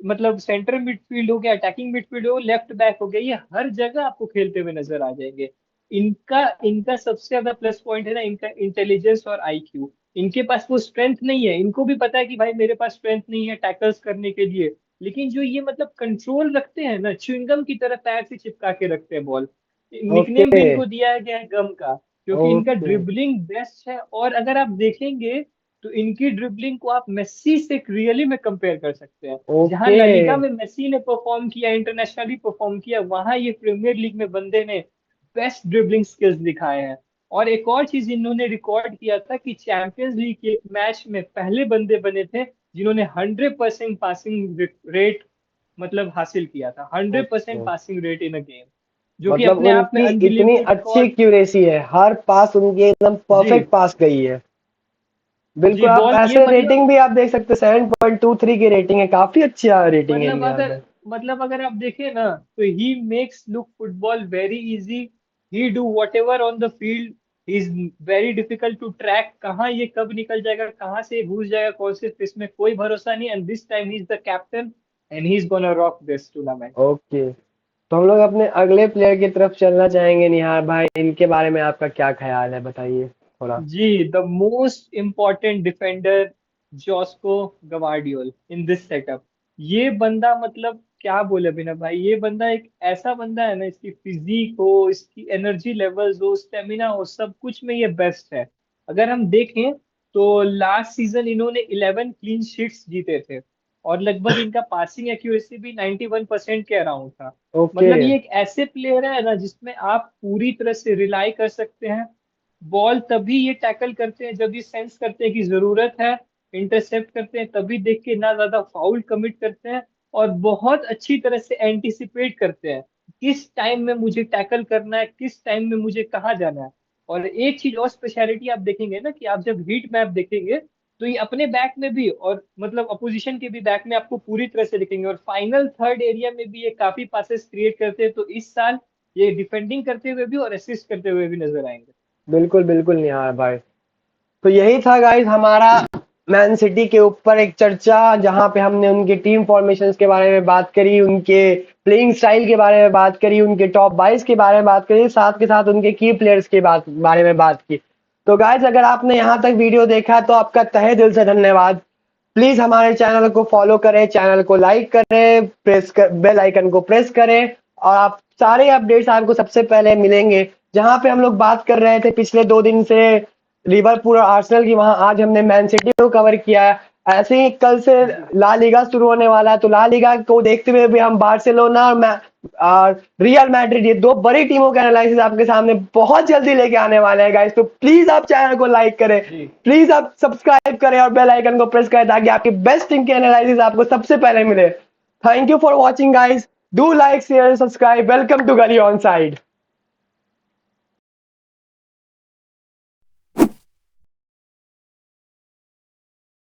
मतलब सेंटर मिडफील्ड हो गया, अटैकिंग मिडफील्ड हो, लेफ्ट बैक हो गया, ये हर जगह आपको खेलते हुए नजर आ जाएंगे। इनका इनका सबसे ज्यादा प्लस पॉइंट है ना इनका इंटेलिजेंस और आईक्यू। इनके पास वो स्ट्रेंथ नहीं है, इनको भी पता है कि भाई मेरे पास स्ट्रेंथ नहीं है टैकल्स करने के लिए, लेकिन जो ये मतलब कंट्रोल रखते हैं ना, च्युइंगम की तरह पैर से चिपका के रखते हैं बॉल। निकनेम ओके भी इनको दिया गया है गम का, क्योंकि इनका ओके ड्रिबलिंग बेस्ट है। और अगर आप देखेंगे तो इनकी ड्रिबलिंग को आप मेस्सी से रियली में कंपेयर कर सकते हैं। जहां ओके। लालिगा में मेस्सी ने परफॉर्म किया, इंटरनेशनली परफॉर्म किया, वहां ये प्रीमियर लीग में बंदे ने बेस्ट ड्रिबलिंग स्किल्स दिखाए हैं। और एक और चीज इन्होंने रिकॉर्ड किया था कि चैंपियंस लीग के एक मैच में पहले बंदे बने थे जिन्होंने 100% पासिंग रेट मतलब हासिल किया था, 100% okay, passing rate in a game, जो कि मतलब अपने आप में उनकी इतनी अनबिलीवेबल अच्छी रिकॉर्ड। एक्यूरेसी है, हर पास उनकी एकदम जी परफेक्ट पास गई है। जी बिल्कुल, आप बॉल ये ऐसे मतलब रेटिंग भी आप देख सकते हैं, 7.23 की रेटिंग है, काफी अच्छी रेटिंग है मतलब इनकी यहाँ अगर पे। मतलब अगर आप देखें ना, तो he makes look football very easy. He do whatever on the field. Is very difficult to track, कहाँ ये कब निकल जाएगा, कहाँ से घुस जाएगा, कौन से इसमें कोई भरोसा नहीं। And this time he is the captain and he is gonna rock this tournament. Okay, तो हम लोग अपने अगले प्लेयर की तरफ चलना चाहेंगे। निहार भाई, इनके बारे में आपका क्या ख्याल है, बताइए थोड़ा। जी, the most important defender Josko Gvardiol in this setup. ये बंदा मतलब क्या बोले बिना भाई, ये बंदा एक ऐसा बंदा है ना, इसकी फिजिक हो, इसकी एनर्जी लेवल्स हो, स्टेमिना हो, सब कुछ में ये बेस्ट है। अगर हम देखें तो लास्ट सीजन इन्होंने 11 क्लीन शीट्स जीते थे, और लगभग इनका पासिंग एक्यूरेसी भी 91% के अराउंड था। ओके। मतलब ये एक ऐसे प्लेयर है ना जिसमें आप पूरी तरह से रिलाई कर सकते हैं। बॉल तभी ये टैकल करते हैं जब ये सेंस करते हैं कि जरूरत है, इंटरसेप्ट करते हैं तभी, देख के ना ज्यादा फाउल कमिट करते हैं, और बहुत अच्छी तरह से एंटिसिपेट करते हैं किस टाइम में मुझे टैकल करना है, किस टाइम में मुझे कहाँ जाना है। और एक चीज और स्पेशलिटी आप देखेंगे ना, कि आप जब हीट मैप देखेंगे तो ये अपने बैक में भी और मतलब अपोजिशन के भी बैक में आपको पूरी तरह से दिखेंगे, और फाइनल थर्ड एरिया में भी ये काफी पासेस क्रिएट करते हैं। तो इस साल ये डिफेंडिंग करते हुए भी और असिस्ट करते हुए भी नजर आएंगे। बिल्कुल बिल्कुल निहार भाई, तो यही था गाइस हमारा मैन सिटी के ऊपर एक चर्चा, जहां पे हमने उनके टीम फॉर्मेशंस के बारे में बात करी, उनके प्लेइंग स्टाइल के बारे में बात करी, उनके टॉप 22 के बारे में बात करी, साथ के साथ उनके की प्लेयर्स के बारे में बात की। तो गाइस, अगर आपने यहाँ तक वीडियो देखा तो आपका तहे दिल से धन्यवाद। प्लीज हमारे चैनल को फॉलो करें, चैनल को लाइक करें, बेल आइकन को प्रेस करें, और आप सारे अपडेट्स आपको सबसे पहले मिलेंगे। जहां पे हम लोग बात कर रहे थे पिछले 2 दिन से लिवरपूल और आर्सेनल की, वहां आज हमने मैन सिटी को कवर किया है। ऐसे ही कल से जी ला लीगा शुरू होने वाला है, तो ला लीगा को देखते हुए भी हम बार्सिलोना और रियल मैड्रिड, ये दो बड़ी टीमों के एनालिसिस आपके सामने बहुत जल्दी लेके आने वाले हैं गाइस। तो प्लीज आप चैनल को लाइक करें, जी प्लीज आप सब्सक्राइब करें और बेल आइकन को प्रेस करें, ताकि आपकी बेस्ट टीम के एनालिसिस आपको सबसे पहले मिले। Thank you for watching guys, do like share subscribe, welcome to Gali on side.